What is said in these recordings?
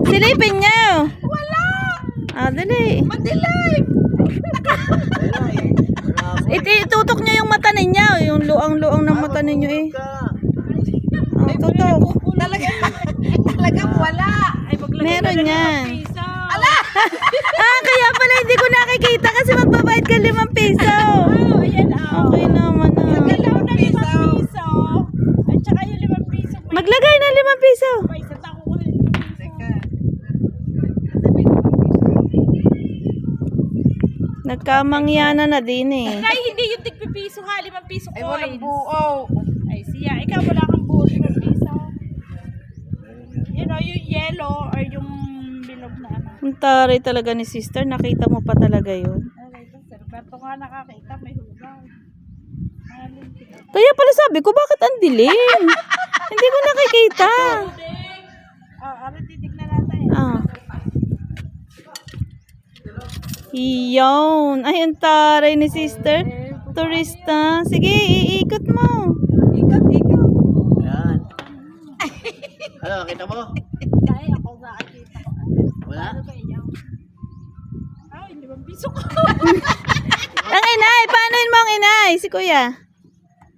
Silipin niyo. Wala. Dali. Madilim. Itutok niyo yung mata ninyo. Yung luang-luang ng mata ninyo eh. Tutok. Talagang wala. Ay, Meron yan. Ala! Kaya pala hindi ko nakikita kasi magbabayad ka 5 piso. Ayan Okay naman Nagalaw na 5 piso. At saka yung 5 piso. Maglagay ng 5 piso. May isa tako ko rin 5 piso. Nagkamangyanan na din eh. Ay, hindi yung tig-piso ha. 5 piso coins. Ay, walang buo. Ay, siya. Ikaw wala kang buo 5 piso. You know, yung yellow or yung bilog na ano. Ang taray talaga ni sister. Nakita mo pa talaga yun. Okay, sir. Bato nga nakakita. May hugaw. Kaya pala sabi ko, bakit ang dilim? Hindi ko nakikita. Ano titignan natin? Iyon. Ay, ang taray ni sister. Turista. Sige, iikot mo. Ikot. Yan. Ano, kita mo? Kaya ako nakakita ko. Wala? Ano ba iyaw? Ay, 5 piso ko. Ang inay. Paano yun mo ang inay? Si kuya.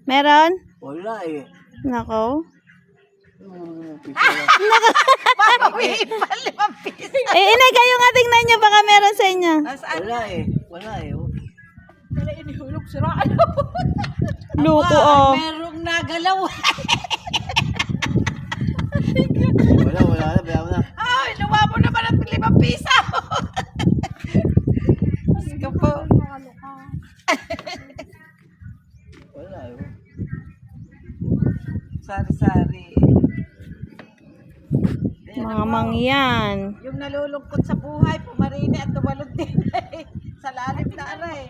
Meron? Wala eh. Nako. Papawiin pa 5 piso. Inay, kayo nga tingnan nyo. Baka meron sa inyo. Nasaan? Wala eh. Wala eh. Wala inihulog siraan. Luko oh. Merong nagalaw. Wala na. Bayaw na. Ay, luwa mo naman ang 5 piso. Sige po. Wala eh. Sari-sari. Mga mangyan. Yung nalulungkot sa buhay, pumarini at tumalog din sa lalim na aray.